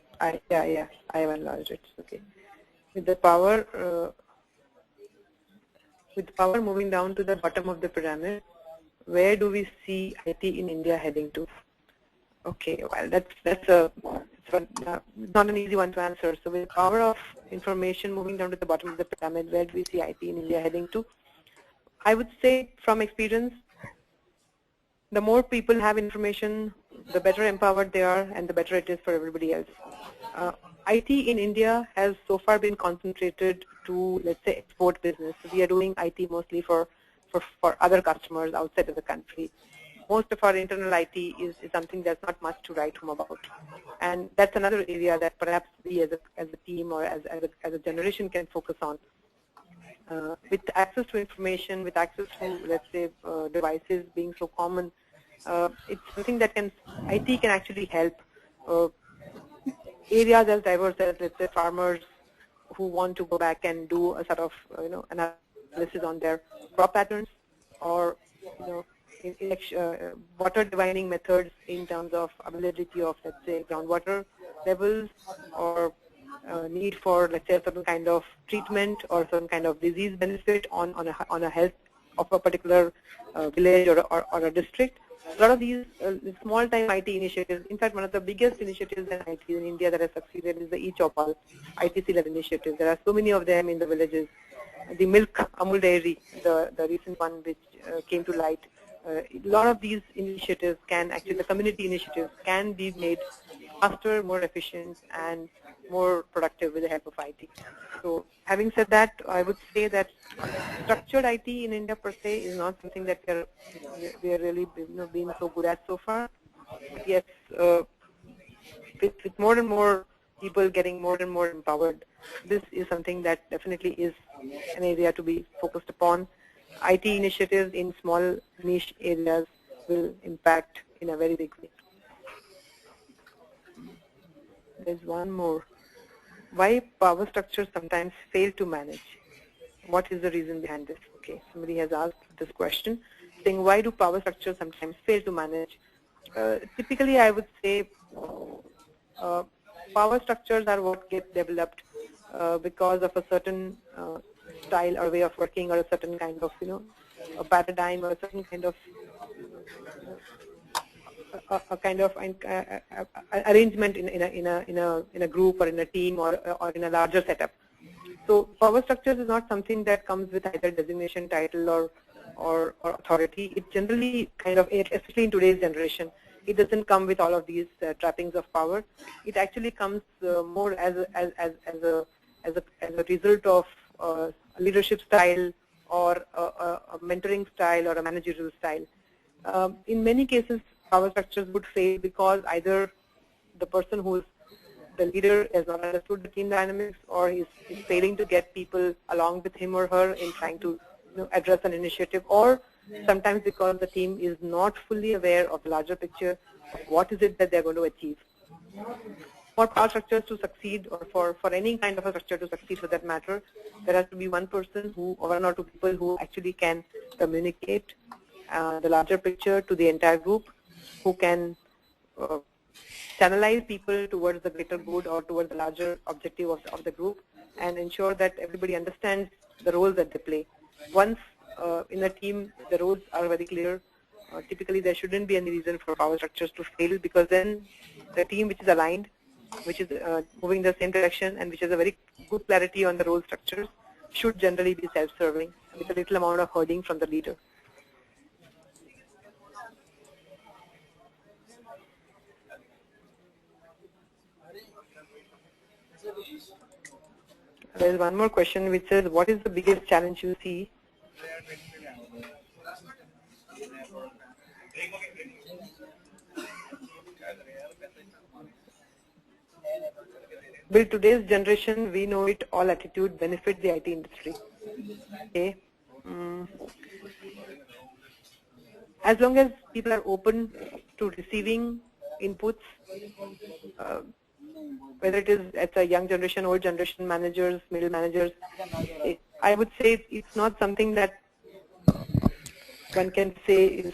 Yeah, I have enlarged it. Okay. With the power moving down to the bottom of the pyramid, where do we see IT in India heading to? Okay, well that's not an easy one to answer. So with the power of information moving down to the bottom of the pyramid, where do we see IT in India heading to? I would say from experience, the more people have information, the better empowered they are, and the better it is for everybody else. IT in India has so far been concentrated to, let's say, export business. So we are doing IT mostly for other customers outside of the country. Most of our internal IT is something that's not much to write home about. And that's another area that perhaps we as a team or as a generation can focus on. With access to information, with access to, let's say, devices being so common, it's something that IT can actually help areas as diverse as, let's say, farmers who want to go back and do a sort of, analysis on their crop patterns, or, water divining methods in terms of availability of, let's say, groundwater levels, or need for, let's say, a certain kind of treatment or some kind of disease benefit on a health of a particular village or a district. A lot of these small-time IT initiatives, in fact, one of the biggest initiatives in IT in India that has succeeded is the eChopal ITC-led initiative. There are so many of them in the villages. The milk Amul dairy, the recent one which came to light. A lot of these initiatives can actually, the community initiatives can be made faster, more efficient, and more productive with the help of IT. So having said that, I would say that structured IT in India per se is not something that we are really being so good at so far. But yes, with more and more people getting more and more empowered, this is something that definitely is an area to be focused upon. IT initiatives in small niche areas will impact in a very big way. There's one more. Why power structures sometimes fail to manage? What is the reason behind this? Okay, somebody has asked this question, saying why do power structures sometimes fail to manage? Typically, I would say power structures are what get developed because of a certain style or way of working, or a certain kind of, a paradigm, or a certain kind of a kind of arrangement in a group or in a team or in a larger setup. So power structures is not something that comes with either designation, title, or authority. It generally kind of, especially in today's generation, it doesn't come with all of these trappings of power. It actually comes more as a result of a leadership style, or a mentoring style, or a managerial style. In many cases, power structures would fail because either the person who's the leader has not understood the team dynamics, or is failing to get people along with him or her in trying to address an initiative, or sometimes because the team is not fully aware of the larger picture of what is it that they're going to achieve. For power structures to succeed, or for any kind of a structure to succeed for that matter, there has to be one person or one or two people who actually can communicate the larger picture to the entire group, who can channelize people towards the greater good or towards the larger objective of the group, and ensure that everybody understands the roles that they play. Once in a team the roles are very clear, typically there shouldn't be any reason for power structures to fail, because then the team which is aligned, which is moving in the same direction, and which has a very good clarity on the role structures, should generally be self-serving with a little amount of herding from the leader. There's one more question which says, what is the biggest challenge you see? Will today's generation, we know it all attitude benefit the IT industry? Okay. As long as people are open to receiving inputs, whether it is at a young generation, old generation, managers, middle managers, I would say it's not something that one can say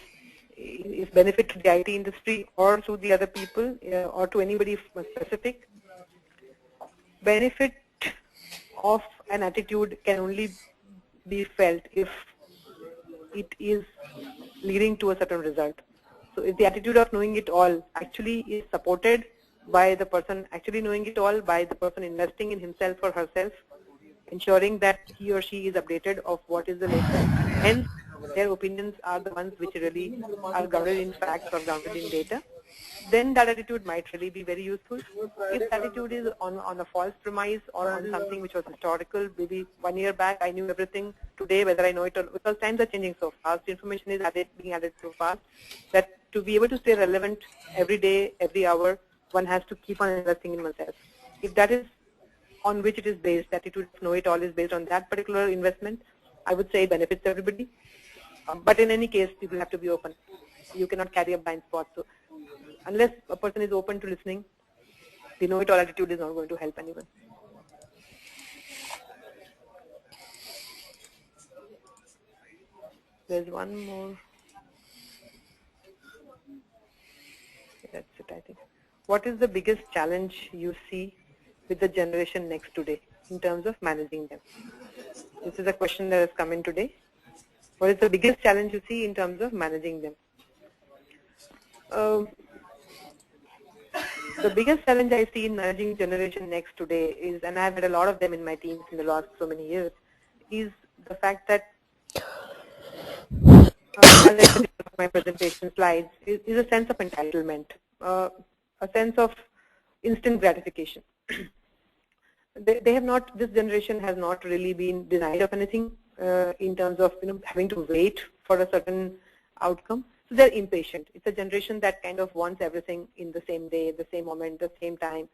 is benefit to the IT industry or to the other people or to anybody specific. Benefit of an attitude can only be felt if it is leading to a certain result. So if the attitude of knowing it all actually is supported by the person actually knowing it all, by the person investing in himself or herself, ensuring that he or she is updated of what is the latest, hence their opinions are the ones which really are grounded in facts or grounded in data. then that attitude might really be very useful. If that attitude is on a false premise or on something which was historical, maybe 1 year back I knew everything, today whether I know it or because times are changing so fast, information is being added so fast that to be able to stay relevant every day, every hour, one has to keep on investing in oneself. If that is on which it is based, that attitude of know-it-all is based on that particular investment, I would say it benefits everybody. But in any case, people have to be open. You cannot carry a blind spot. So unless a person is open to listening, the know-it-all attitude is not going to help anyone. There's one more. That's it, I think. What is the biggest challenge you see with the generation next today in terms of managing them? This is a question that has come in today. What is the biggest challenge you see in terms of managing them? The biggest challenge I see in managing generation next today is, and I've had a lot of them in my teams in the last so many years, is the fact that, as I said in my presentation slides, is a sense of entitlement, a sense of instant gratification. They have not, this generation has not really been denied of anything in terms of having to wait for a certain outcome. So they're impatient. It's a generation that kind of wants everything in the same day, the same moment, the same time.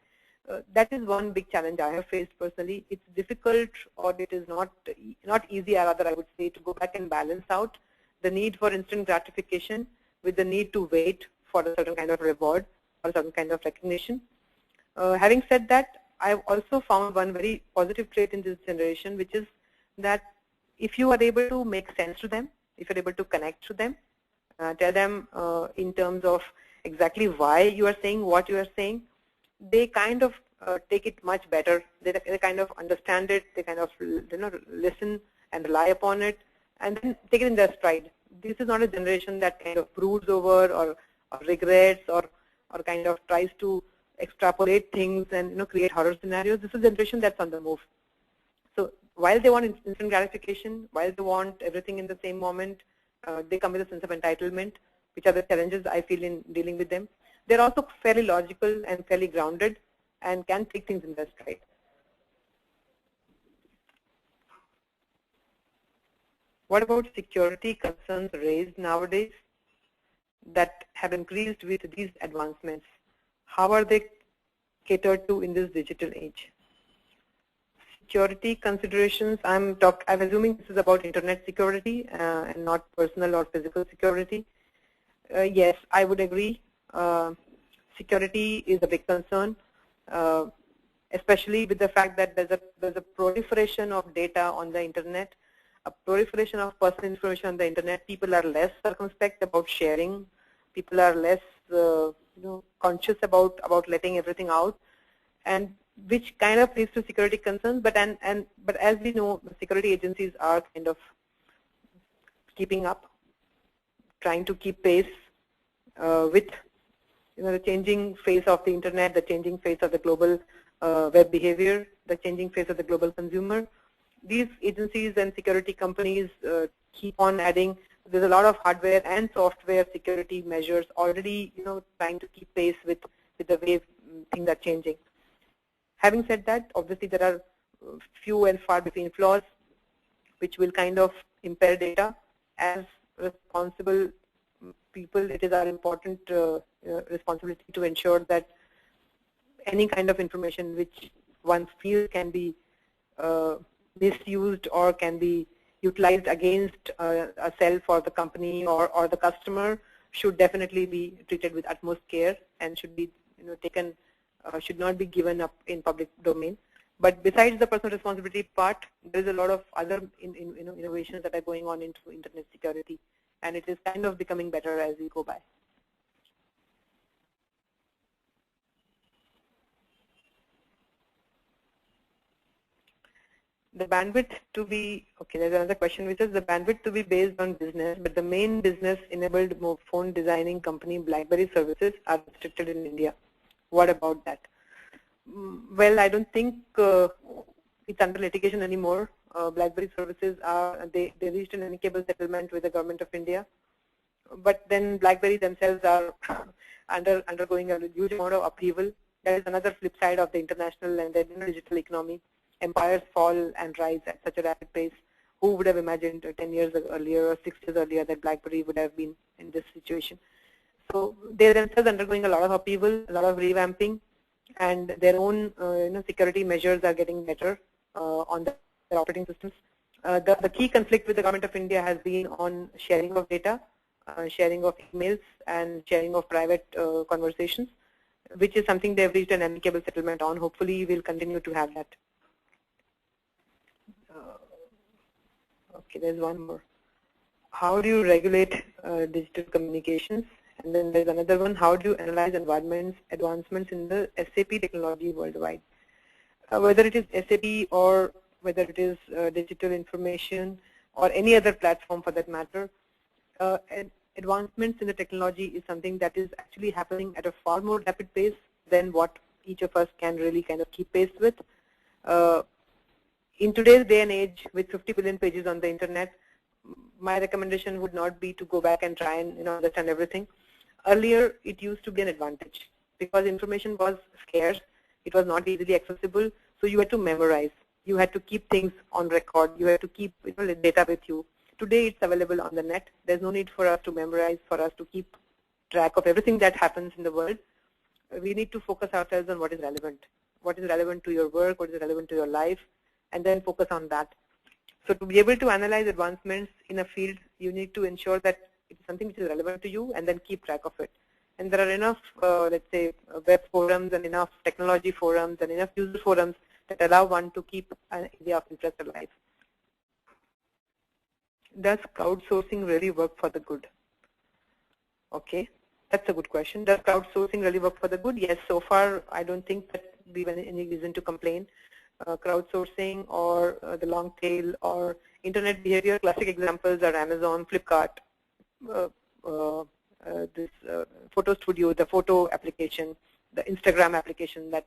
That is one big challenge I have faced personally. It's difficult, or it is not easy, or rather I would say, to go back and balance out the need for instant gratification with the need to wait for a certain kind of reward or a certain kind of recognition. Having said that, I've also found one very positive trait in this generation, which is that if you are able to make sense to them, if you're able to connect to them, tell them in terms of exactly why you are saying what you are saying, they kind of take it much better. They kind of understand it. They kind of listen and rely upon it, and then take it in their stride. This is not a generation that kind of broods over or regrets or kind of tries to extrapolate things and create horror scenarios. This is a generation that's on the move. So while they want instant gratification, while they want everything in the same moment, they come with a sense of entitlement, which are the challenges I feel in dealing with them. They're also fairly logical and fairly grounded and can take things in their stride. What about security concerns raised nowadays that have increased with these advancements? How are they catered to in this digital age? Security considerations, I'm assuming this is about internet security and not personal or physical security. Yes, I would agree. Security is a big concern, especially with the fact that there's a proliferation of data on the internet, a proliferation of personal information on the internet. People are less circumspect about sharing. People are less conscious about letting everything out, and which kind of leads to security concerns. But as we know, the security agencies are kind of keeping up, trying to keep pace with the changing face of the internet, the changing face of the global web behavior, the changing face of the global consumer. These agencies and security companies keep on adding. There's a lot of hardware and software security measures already, trying to keep pace with the way things are changing. Having said that, obviously there are few and far between flaws which will kind of impair data. As responsible people, it is our important responsibility to ensure that any kind of information which one feels can be misused or can be utilized against a self or the company or the customer should definitely be treated with utmost care and should be taken, should not be given up in public domain. But besides the personal responsibility part, there is a lot of other innovations that are going on into internet security, and it is kind of becoming better as we go by. The bandwidth to be, okay, there's another question which is the bandwidth to be based on business, but the main business enabled phone designing company BlackBerry services are restricted in India. What about that? Well, I don't think it's under litigation anymore. BlackBerry services are, they reached an amicable settlement with the government of India. But then BlackBerry themselves are undergoing a huge amount of upheaval. That is another flip side of the international and the digital economy. Empires fall and rise at such a rapid pace. Who would have imagined 10 years earlier or 6 years earlier that BlackBerry would have been in this situation? So they themselves undergoing a lot of upheaval, a lot of revamping, and their own security measures are getting better on their operating systems. The key conflict with the government of India has been on sharing of data, sharing of emails, and sharing of private conversations, which is something they've reached an amicable settlement on. Hopefully, we'll continue to have that. Okay, there's one more. How do you regulate digital communications? And then there's another one. How do you analyze advancements in the SAP technology worldwide? Whether it is SAP or whether it is digital information or any other platform for that matter, advancements in the technology is something that is actually happening at a far more rapid pace than what each of us can really kind of keep pace with. In today's day and age, with 50 billion pages on the internet, my recommendation would not be to go back and try and understand everything. Earlier, it used to be an advantage because information was scarce. It was not easily accessible, so you had to memorize. You had to keep things on record. You had to keep data with you. Today, it's available on the net. There's no need for us to memorize, for us to keep track of everything that happens in the world. We need to focus ourselves on what is relevant. What is relevant to your work, what is relevant to your life, and then focus on that. So to be able to analyze advancements in a field, you need to ensure that it's something which is relevant to you and then keep track of it. And there are enough, let's say, web forums and enough technology forums and enough user forums that allow one to keep an area of interest alive. Does crowdsourcing really work for the good? Okay, that's a good question. Does crowdsourcing really work for the good? Yes, so far I don't think that we have any reason to complain. Crowdsourcing or the long tail or internet behavior, classic examples are Amazon, Flipkart, this photo studio, the photo application, the Instagram application that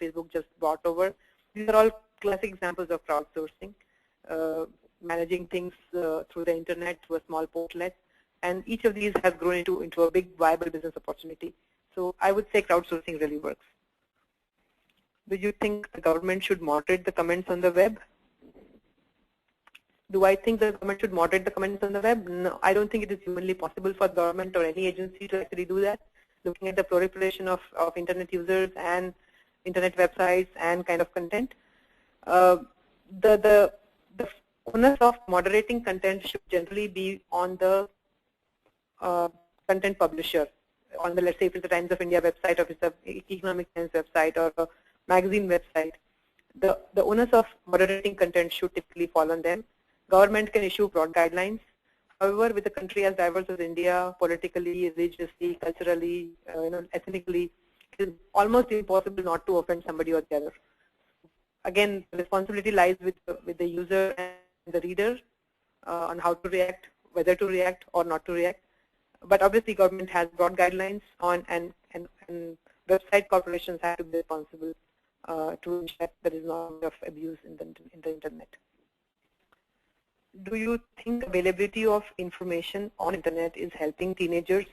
Facebook just brought over. These are all classic examples of crowdsourcing, managing things through the internet, through a small portlet, and each of these has grown into a big viable business opportunity. So I would say crowdsourcing really works. Do you think the government should moderate the comments on the web? Do I think the government should moderate the comments on the web? No, I don't think it is humanly possible for the government or any agency to actually do that. Looking at the proliferation of internet users and internet websites and kind of content, the onus of moderating content should generally be on the content publisher, on the, let's say, if it's the Times of India website or if it's the Economic Times website or a magazine website. The onus of moderating content should typically fall on them. Government can issue broad guidelines. However, with a country as diverse as India, politically, religiously, culturally, ethnically, it is almost impossible not to offend somebody or the other. Again, the responsibility lies with the user and the reader on how to react, whether to react or not to react. But obviously, government has broad guidelines on, and website corporations have to be responsible to ensure there is not enough abuse in the internet. Do you think availability of information on internet is helping teenagers?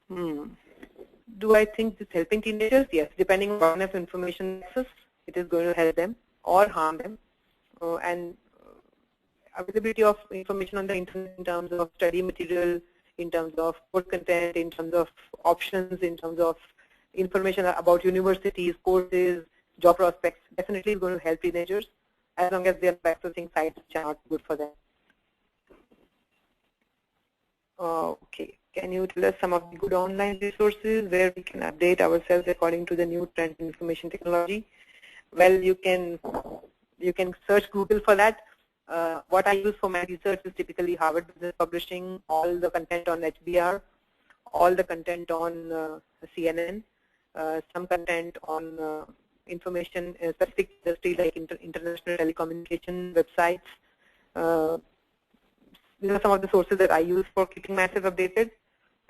Do I think it's helping teenagers? Yes, depending on enough information access, it is going to help them or harm them. And availability of information on the internet in terms of study material, in terms of course content, in terms of options, in terms of information about universities, courses, job prospects, definitely is going to help teenagers as long as they are accessing sites which are not good for them. Okay, can you tell us some of the good online resources where we can update ourselves according to the new trends in information technology? Well, you can search Google for that. What I use for my research is typically Harvard Business Publishing, all the content on HBR, all the content on CNN, some content on information specific industry like international telecommunication websites. These are some of the sources that I use for keeping myself updated.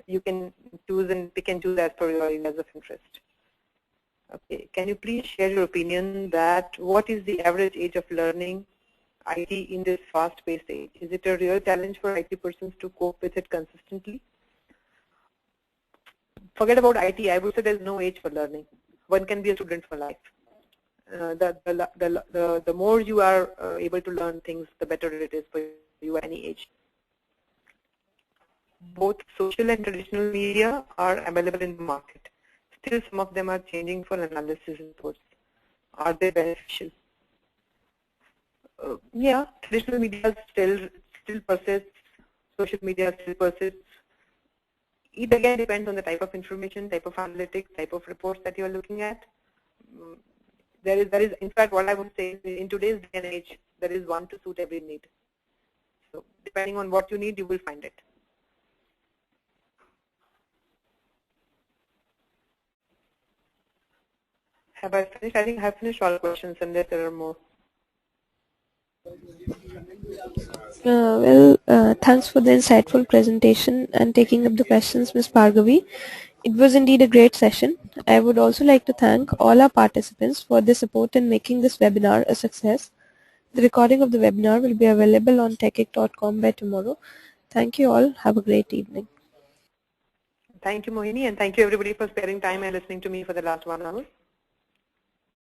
You can choose and pick and choose as per your areas of interest. Okay, can you please share your opinion that what is the average age of learning IT in this fast-paced age? Is it a real challenge for IT persons to cope with it consistently? forget about IT. I would say there's no age for learning. One can be a student for life. The more you are able to learn things, the better it is for you at any age. Both social and traditional media are available in the market. Still, some of them are changing for analysis reports. Are they beneficial? Yeah, traditional media still persists. Social media still persists. It again depends on the type of information, type of analytics, type of reports that you are looking at. There is in fact what I would say in today's day and age, there is one to suit every need. So depending on what you need, you will find it. Have I finished? I think I have finished all questions unless there are more. Thanks for the insightful presentation and taking up the questions, Ms. Bhargavi. It was indeed a great session. I would also like to thank all our participants for their support in making this webinar a success. The recording of the webinar will be available on techig.com by tomorrow. Thank you all. Have a great evening. Thank you, Mohini, and thank you everybody for sparing time and listening to me for the last 1 hour.